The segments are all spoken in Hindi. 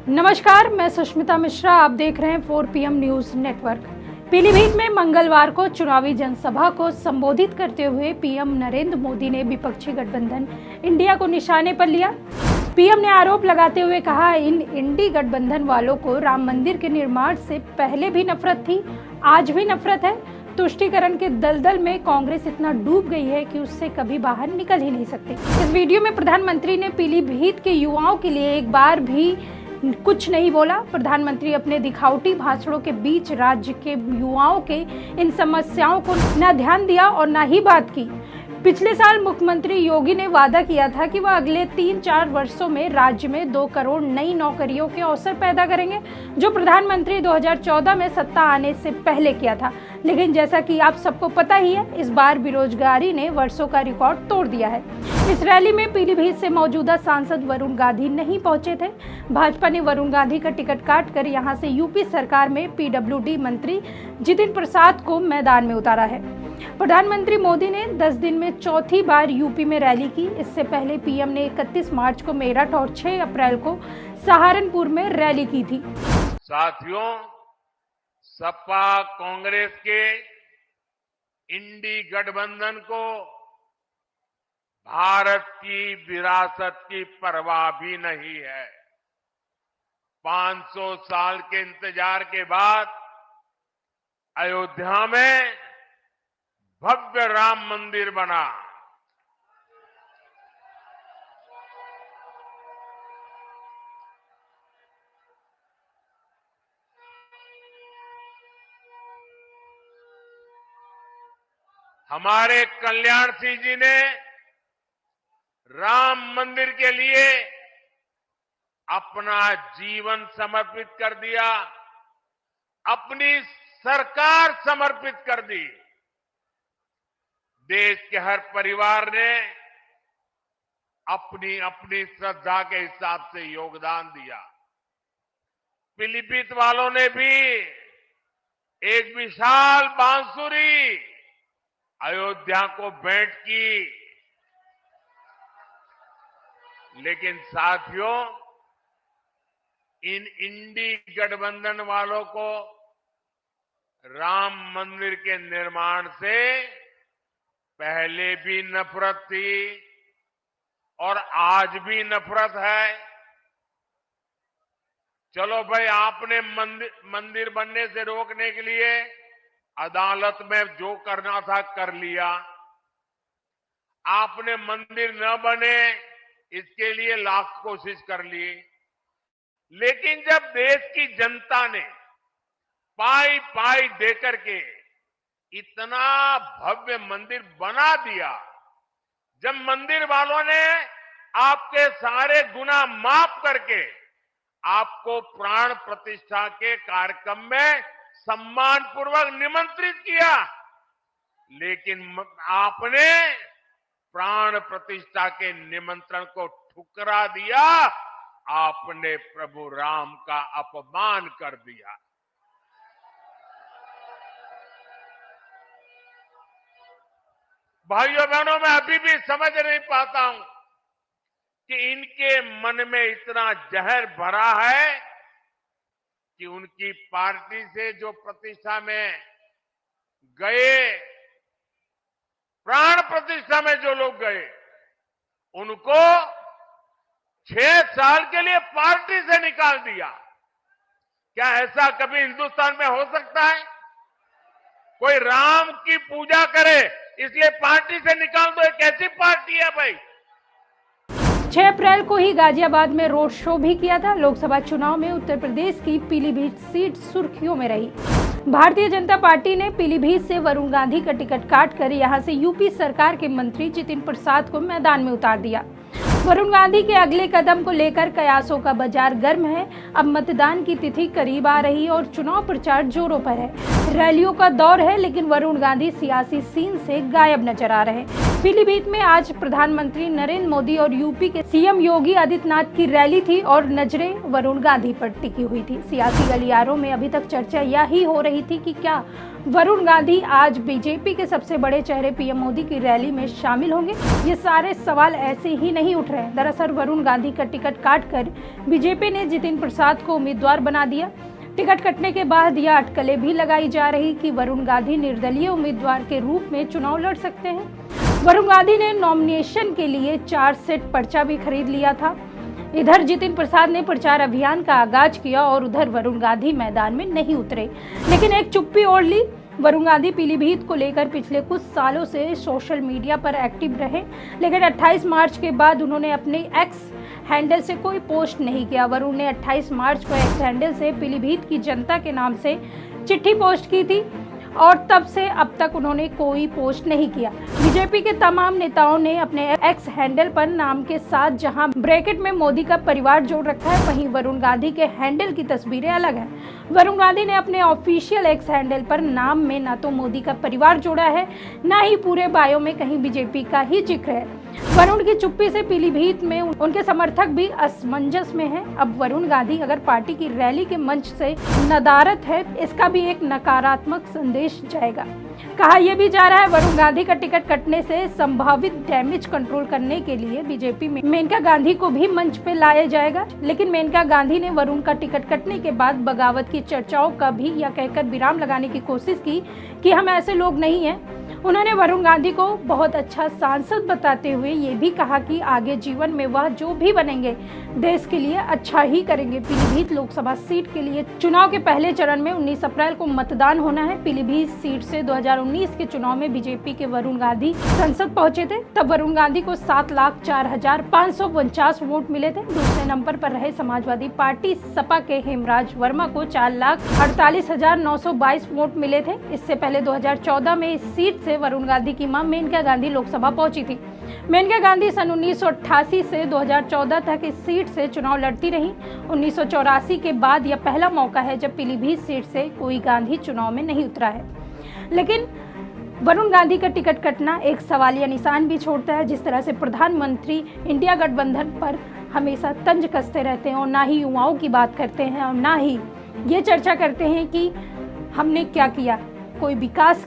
नमस्कार, मैं सुष्मिता मिश्रा। आप देख रहे हैं 4 PM न्यूज नेटवर्क। पीलीभीत में मंगलवार को चुनावी जनसभा को संबोधित करते हुए पीएम नरेंद्र मोदी ने विपक्षी गठबंधन इंडिया को निशाने पर लिया। पीएम ने आरोप लगाते हुए कहा, इन इंडी गठबंधन वालों को राम मंदिर के निर्माण से पहले भी नफरत थी, आज भी नफरत है। तुष्टीकरण के दलदल में कांग्रेस इतना डूब गई है कि उससे कभी बाहर निकल ही नहीं सकती। इस वीडियो में प्रधानमंत्री ने पीलीभीत के युवाओं के लिए एक बार भी कुछ नहीं बोला। प्रधानमंत्री अपने दिखावटी भाषणों के बीच राज्य के युवाओं के इन समस्याओं को न ध्यान दिया और न ही बात की। पिछले साल मुख्यमंत्री योगी ने वादा किया था कि वह अगले 3-4 वर्षों में राज्य में 2 करोड़ नई नौकरियों के अवसर पैदा करेंगे, जो प्रधानमंत्री 2014 में सत्ता आने से पहले किया था। लेकिन जैसा कि आप सबको पता ही है, इस बार बेरोजगारी ने वर्षों का रिकॉर्ड तोड़ दिया है। इस रैली में पीलीभीत से मौजूदा सांसद वरुण गांधी नहीं पहुंचे थे। भाजपा ने वरुण गांधी का टिकट काटकर यहां से यूपी सरकार में पीडब्ल्यूडी मंत्री जितिन प्रसाद को मैदान में उतारा है। प्रधानमंत्री मोदी ने 10 दिन में चौथी बार यूपी में रैली की। इससे पहले पीएम ने 31 मार्च को मेरठ और 6 अप्रैल को सहारनपुर में रैली की थी। साथियों, सपा कांग्रेस के इंडी गठबंधन को भारत की विरासत की परवाह भी नहीं है। 500 साल के इंतजार के बाद अयोध्या में भव्य राम मंदिर बना। हमारे कल्याण सिंह जी ने राम मंदिर के लिए अपना जीवन समर्पित कर दिया, अपनी सरकार समर्पित कर दी। देश के हर परिवार ने अपनी अपनी श्रद्धा के हिसाब से योगदान दिया। पीलीभीत वालों ने भी एक विशाल बांसुरी अयोध्या को भेंट की। लेकिन साथियों, इन इंडी गठबंधन वालों को राम मंदिर के निर्माण से पहले भी नफरत थी और आज भी नफरत है। चलो भाई, आपने मंदिर बनने से रोकने के लिए अदालत में जो करना था कर लिया। आपने मंदिर न बने इसके लिए लाख कोशिश कर ली। लेकिन जब देश की जनता ने पाई पाई देकर के इतना भव्य मंदिर बना दिया, जब मंदिर वालों ने आपके सारे गुनाह माफ करके आपको प्राण प्रतिष्ठा के कार्यक्रम में सम्मान पूर्वक निमंत्रित किया, लेकिन आपने प्राण प्रतिष्ठा के निमंत्रण को ठुकरा दिया। आपने प्रभु राम का अपमान कर दिया। भाइयों बहनों, मैं अभी भी समझ नहीं पाता हूं कि इनके मन में इतना जहर भरा है कि उनकी पार्टी से जो प्रतिष्ठा में गए, प्राण प्रतिष्ठा में जो लोग गए, उनको 6 साल के लिए पार्टी से निकाल दिया। क्या ऐसा कभी हिंदुस्तान में हो सकता है? कोई राम की पूजा करे इसलिए पार्टी से निकाल दो? एक ऐसी पार्टी है भाई। 6 अप्रैल को ही गाजियाबाद में रोड शो भी किया था। लोकसभा चुनाव में उत्तर प्रदेश की पीलीभीत सीट सुर्खियों में रही। भारतीय जनता पार्टी ने पीलीभीत से वरुण गांधी का टिकट काटकर यहां से यूपी सरकार के मंत्री जितिन प्रसाद को मैदान में उतार दिया। वरुण गांधी के अगले कदम को लेकर कयासों का बाजार गर्म है। अब मतदान की तिथि करीब आ रही और चुनाव प्रचार जोरों पर है। रैलियों का दौर है, लेकिन वरुण गांधी सियासी सीन से गायब नजर आ रहे हैं। पीलीभीत में आज प्रधानमंत्री नरेंद्र मोदी और यूपी के सीएम योगी आदित्यनाथ की रैली थी और नजरें वरुण गांधी पर टिकी हुई थी। सियासी गलियारों में अभी तक चर्चा यही हो रही थी कि क्या वरुण गांधी आज बीजेपी के सबसे बड़े चेहरे पीएम मोदी की रैली में शामिल होंगे। ये सारे सवाल ऐसे ही नहीं उठ रहे हैं। दरअसल वरुण गांधी का टिकट काटकर बीजेपी ने जितिन प्रसाद को उम्मीदवार बना दिया। टिकट कटने के बाद यह अटकलें भी लगाई जा रही कि वरुण गांधी निर्दलीय उम्मीदवार के रूप में चुनाव लड़ सकते हैं। वरुण गांधी ने नॉमिनेशन के लिए 4 सेट पर्चा भी खरीद लिया था। इधर जितिन प्रसाद ने प्रचार अभियान का आगाज किया और उधर वरुण गांधी मैदान में नहीं उतरे, लेकिन एक चुप्पी ओढ़ ली। वरुण गांधी पीलीभीत को लेकर पिछले कुछ सालों से सोशल मीडिया पर एक्टिव रहे, लेकिन 28 मार्च के बाद उन्होंने अपने एक्स हैंडल से कोई पोस्ट नहीं किया। वरुण ने 28 मार्च को एक्स हैंडल से पीलीभीत की जनता के नाम से चिट्ठी पोस्ट की थी और तब से अब तक उन्होंने कोई पोस्ट नहीं किया। बीजेपी के तमाम नेताओं ने अपने एक्स हैंडल पर नाम के साथ जहां ब्रैकेट में मोदी का परिवार जोड़ रखा है, वहीं वरुण गांधी के हैंडल की तस्वीरें अलग हैं। वरुण गांधी ने अपने ऑफिशियल एक्स हैंडल पर नाम में ना तो मोदी का परिवार जोड़ा है, ना ही पूरे बायो में कहीं बीजेपी का ही जिक्र है। वरुण की चुप्पी से पीलीभीत में उनके समर्थक भी असमंजस में हैं। अब वरुण गांधी अगर पार्टी की रैली के मंच से नदारत है, इसका भी एक नकारात्मक संदेश जाएगा। कहा यह भी जा रहा है वरुण गांधी का टिकट कटने से संभावित डैमेज कंट्रोल करने के लिए बीजेपी में मेनका गांधी को भी मंच पे लाया जाएगा। लेकिन मेनका गांधी ने वरुण का टिकट कटने के बाद बगावत की चर्चाओं का भी यह कहकर विराम लगाने की कोशिश की कि हम ऐसे लोग नहीं हैं। उन्होंने वरुण गांधी को बहुत अच्छा सांसद बताते हुए ये भी कहा कि आगे जीवन में वह जो भी बनेंगे देश के लिए अच्छा ही करेंगे। पीलीभीत लोकसभा सीट के लिए चुनाव के पहले चरण में 19 अप्रैल को मतदान होना है। पीलीभीत सीट से 2019 के चुनाव में बीजेपी के वरुण गांधी संसद पहुंचे थे। तब वरुण गांधी को 7,04,549 वोट मिले थे। दूसरे नंबर पर रहे समाजवादी पार्टी सपा के हेमराज वर्मा को 4,48,922 वोट मिले थे। इससे पहले 2014 में इस सीट से वरुण गांधी की मां मेनका गांधी लोकसभा पहुंची थी। मेनका गांधी सन 1988 से 2014 तक इस सीट से चुनाव लड़ती रही। 1984 के बाद यह पहला मौका है जब पीलीभीत सीट से कोई गांधी चुनाव में नहीं उतरा है। लेकिन वरुण गांधी का टिकट कटना एक सवालिया निशान भी छोड़ता है। जिस तरह से प्रधानमंत्री इंडिया गठबंधन पर हमेशा तंज कसते रहते हैं और ना ही युवाओं की बात करते हैं और ना ही ये चर्चा करते हैं कि हमने क्या किया, कोई विकास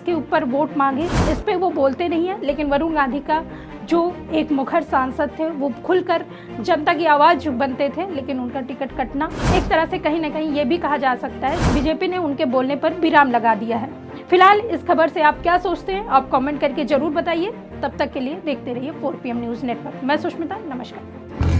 के ऊपर वोट मांगे, इस पे वो बोलते नहीं है। लेकिन वरुण गांधी का जो एक मुखर सांसद थे, वो खुलकर जनता की आवाज बनते थे। लेकिन उनका टिकट कटना एक तरह से कहीं ना कहीं ये भी कहा जा सकता है बीजेपी ने उनके बोलने पर विराम लगा दिया है। फिलहाल इस खबर से आप क्या सोचते हैं, आप कमेंट करके जरूर बताइए। तब तक के लिए देखते रहिए 4PM न्यूज़ नेटवर्क। मैं सुष्मिता, नमस्कार।